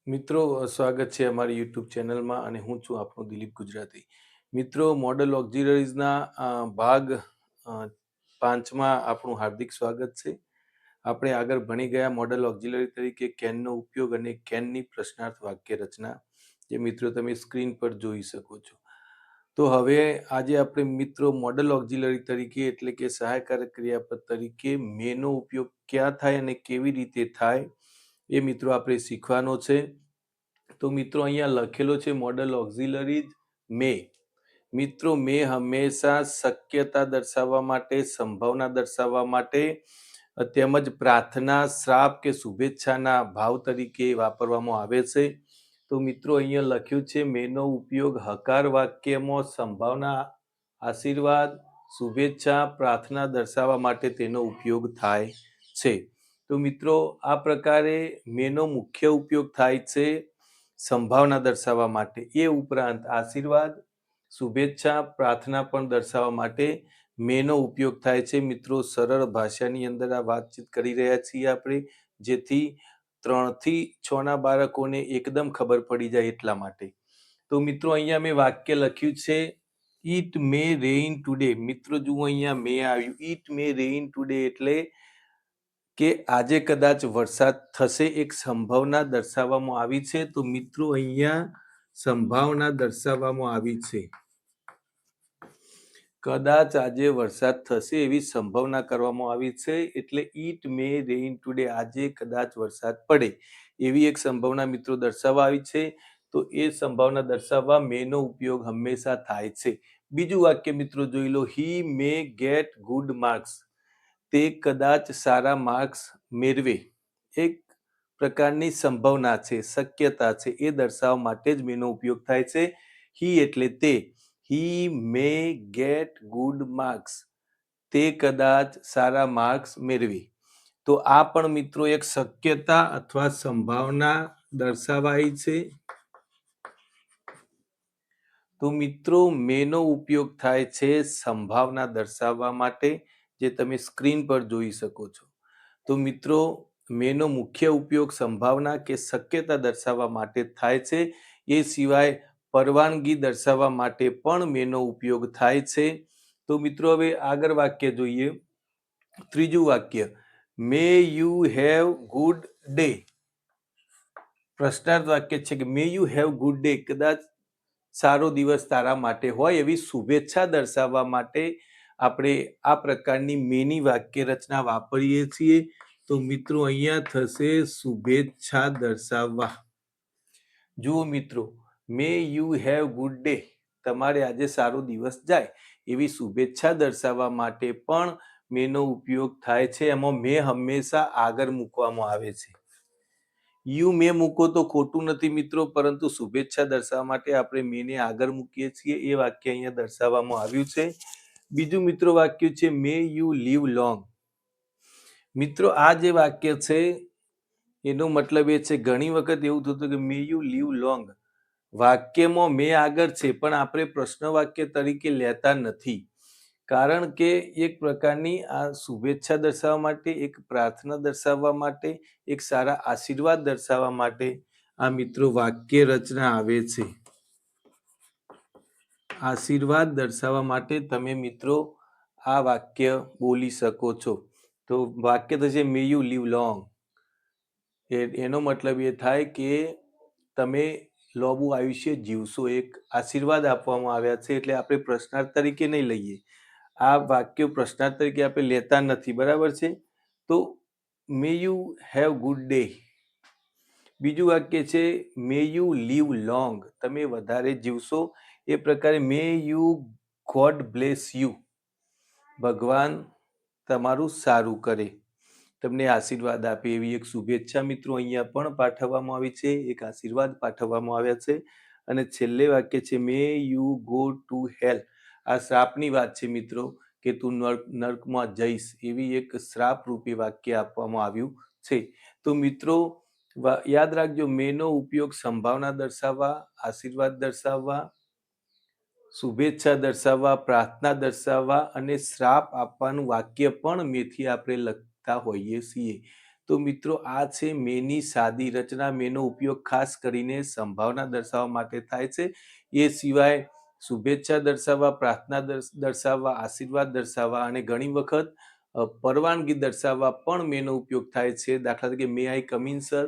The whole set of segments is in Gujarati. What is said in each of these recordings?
મિત્રો, સ્વાગત છે અમારી યુટ્યુબ ચેનલમાં અને હું છું આપણો દિલીપ ગુજરાતી. મિત્રો, મોડલ ઓક્ઝિલરીઝના ભાગ 5માં આપણું હાર્દિક સ્વાગત છે. આપણે આગળ ભણી ગયા મોડલ ઓક્ઝિલરી તરીકે કેનનો ઉપયોગ અને કેનની પ્રશ્નાર્થ વાક્ય રચના, જે મિત્રો તમે સ્ક્રીન પર જોઈ શકો છો. તો હવે આજે આપણે મિત્રો મોડલ ઓક્ઝિલરી તરીકે એટલે કે સહાયકારક ક્રિયાપદ તરીકે મેનો ઉપયોગ ક્યાં થાય અને કેવી રીતે થાય એ મિત્રો આપણે શીખવાનો છે. તો મિત્રો અહીંયા લખેલો છે મોડલ ઓક્ઝિલરીઝ મે. મિત્રો, મે હંમેશા શક્યતા દર્શાવવા માટે, સંભાવના દર્શાવવા માટે તેમજ પ્રાર્થના, શ્રાપ કે શુભેચ્છાના ભાવ તરીકે વાપરવામાં આવે છે. તો મિત્રો અહીંયા લખ્યું છે મેનો ઉપયોગ હકાર વાક્યમાં સંભાવના, આશીર્વાદ, શુભેચ્છા, પ્રાર્થના દર્શાવવા માટે તેનો ઉપયોગ થાય છે. તો મિત્રો આ પ્રકારે મેનો મુખ્ય ઉપયોગ થાય છે સંભાવના દર્શાવવા માટે. એ ઉપરાંત આશીર્વાદ, શુભેચ્છા, પ્રાર્થના પણ દર્શાવવા માટે મેનો ઉપયોગ થાય છે. મિત્રો, સરળ ભાષાની અંદર આ વાતચીત કરી રહ્યા છીએ આપણે, જેથી 3 થી 6ના બાળકોને એકદમ ખબર પડી જાય એટલા માટે. તો મિત્રો અહીંયા મેં વાક્ય લખ્યું છે ઇટ મે રેઇન ટુડે. મિત્રો જુઓ અહીંયા મે આવ્યું. ઇટ મે રેઇન ટુડે એટલે કે આજે કદાચ વરસાદ થશે, એક સંભાવના દર્શાવવામાં આવી છે. તો મિત્રો અહીંયા સંભાવના દર્શાવવામાં આવી છે. કદાચ આજે વરસાદ થશે એવી સંભાવના કરવામાં આવી છે. એટલે ઇટ મે રેઇન ટુડે, આજે કદાચ વરસાદ પડે એવી એક સંભાવના મિત્રો દર્શાવવા આવી છે. તો એ સંભાવના દર્શાવવા મેનો ઉપયોગ હંમેશા થાય છે. બીજું વાક્ય મિત્રો જોઈ લો, હી મે ગેટ ગુડ માર્ક્સ. તે કદાચ સારા માર્ક્સ મેળવે. એક પ્રકારની સંભાવના છે, શક્યતા છે, એ દર્શાવવા માટે જ મેનો ઉપયોગ થાય છે. હી એટલે તે. હી મે ગેટ ગુડ માર્ક્સ. તે કદાચ સારા માર્ક્સ મેળવે. તો આ પણ મિત્રો એક શક્યતા અથવા સંભાવના દર્શાવાય છે. તો મિત્રો મેનો ઉપયોગ થાય છે સંભાવના દર્શાવવા માટે, જે તમે સ્ક્રીન પર જોઈ શકો છો. તો મિત્રો મેનો મુખ્ય ઉપયોગ સંભાવના કે શક્યતા દર્શાવવા માટે થાય છે. એ સિવાય પરવાનગી દર્શાવવા માટે પણ મેનો ઉપયોગ થાય છે. તો મિત્રો હવે આગળ વાક્ય જોઈએ. ત્રીજું વાક્ય, મે યુ હેવ ગુડ ડે. પ્રશ્નાર્થ વાક્ય છે કે મે યુ હેવ ગુડ ડે, કદાચ સારો દિવસ તારા માટે હોય એવી શુભેચ્છા દર્શાવવા માટે આપણે આ પ્રકારની મેની વાક્ય રચના વાપરીએ છીએ. તો મિત્રો અહીંયા થશે શુભેચ્છા દર્શાવવા. જુઓ મિત્રો, મે યુ હેવ ગુડ ડે, તમારે આજે સારો દિવસ જાય એવી શુભેચ્છા દર્શાવવા માટે પણ મેનો ઉપયોગ થાય છે. એમાં મે હંમેશા આગળ મૂકવામાં આવે છે. યુ મે મૂકો તો ખોટું નથી મિત્રો, પરંતુ શુભેચ્છા દર્શાવવા માટે આપણે મેને આગળ મૂકીએ છીએ. એ વાક્ય અહીંયા દર્શાવવામાં આવ્યું છે. બીજું મિત્રો વાક્ય છે મે યુ લીવ લોંગ. મિત્રો આ જે વાક્ય છે એનો મતલબ એ છે, ઘણી વખત એવું થતું કે મે યુ લીવ લોંગ, વાક્યમાં મે આગળ છે પણ આપણે પ્રશ્ન વાક્ય તરીકે લેતા નથી. કારણ કે એક પ્રકારની આ શુભેચ્છા દર્શાવવા માટે, એક પ્રાર્થના દર્શાવવા માટે, એક સારા આશીર્વાદ દર્શાવવા માટે આ મિત્રો વાક્ય રચના આવે છે. આશીર્વાદ દર્શાવવા માટે તમે મિત્રો આ વાક્ય બોલી શકો છો. તો વાક્ય થશે મે યુ લીવ લોંગ. એનો મતલબ એ થાય કે તમે લાંબુ આયુષ્ય જીવશો, એક આશીર્વાદ આપવામાં આવ્યા છે. એટલે આપણે પ્રશ્નાર્થ તરીકે નહીં લઈએ. આ વાક્ય પ્રશ્નાર્થ તરીકે આપણે લેતા નથી, બરાબર છે. તો મે યુ હેવ ગુડ ડે. બીજું વાક્ય છે મે યુ લીવ લોંગ, તમે વધારે જીવશો. એ પ્રકારે મે યુ ગોડ બ્લેસ યુ, ભગવાન તમારું સારું કરે, તમને આશીર્વાદ આપે એવી એક શુભેચ્છા મિત્રો અહીંયા પણ પાઠવવામાં આવી છે, એક આશીર્વાદ પાઠવવામાં આવ્યા છે. અને છેલ્લે વાક્ય છે મે યુ ગો ટુ હેલ. આ શ્રાપની વાત છે મિત્રો, કે તું નર્કમાં જઈશ એવી એક શ્રાપ રૂપી વાક્ય આપવામાં આવ્યું છે. તો મિત્રો યાદ રાખજો, મેનો ઉપયોગ સંભાવના દર્શાવવા, આશીર્વાદ દર્શાવવા, શુભેચ્છા દર્શાવવા, પ્રાર્થના દર્શાવવા અને શ્રાપ આપવાનું વાક્ય પણ મેથી આપણે લખતા હોઈએ છીએ. તો મિત્રો આ છે મેની સાદી રચના. મેનો ઉપયોગ ખાસ કરીને સંભાવના દર્શાવવા માટે થાય છે. એ સિવાય શુભેચ્છા દર્શાવવા, પ્રાર્થના દર્શાવવા, આશીર્વાદ દર્શાવવા અને ઘણી વખત પરવાનગી દર્શાવવા પણ મેનો ઉપયોગ થાય છે. દાખલા તરીકે મે આઈ કમ ઇન સર,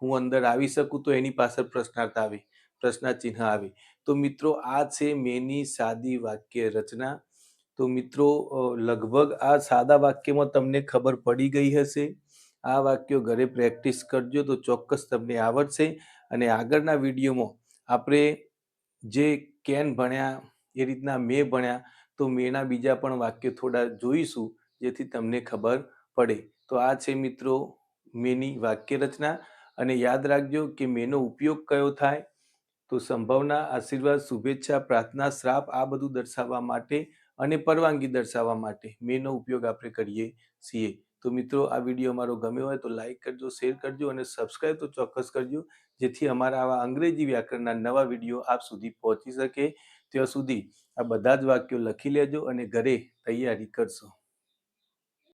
હું અંદર આવી શકું, તો એની પાછળ પ્રશ્નાર્થ આવે, પ્રશ્નાચિહ્ન આવે. તો મિત્રો આ છે મેની સાદી વાક્ય રચના. તો મિત્રો લગભગ આ સાદા વાક્યમાં તમને ખબર પડી ગઈ હશે. આ વાક્યો ઘરે પ્રેક્ટિસ કરજો તો ચોક્કસ તમને આવડશે. અને આગળના વિડીયોમાં આપણે જે કેન ભણ્યા એ રીતના મેં ભણ્યા, તો મેના બીજા પણ વાક્યો થોડા જોઈશું, જેથી તમને ખબર પડે. તો આ છે મિત્રો મેની વાક્ય રચના. અને યાદ રાખજો કે મેનો ઉપયોગ કયો થાય, તો સંભાવના, આશીર્વાદ, શુભેચ્છા, પ્રાર્થના, શ્રાપ આ બધું દર્શાવવા માટે અને પરવાનગી દર્શાવવા માટે મેનો ઉપયોગ આપણે કરીએ છીએ. તો મિત્રો આ વિડીયો અમારો ગમ્યો હોય તો લાઈક કરજો, શેર કરજો અને સબસ્ક્રાઈબ તો ચોક્કસ કરજો, જેથી અમારા આવા અંગ્રેજી વ્યાકરણના નવા વિડીયો આપ સુધી પહોંચી શકે. ત્યાં સુધી આ બધા જ વાક્યો લખી લેજો અને ઘરે તૈયારી કરશો.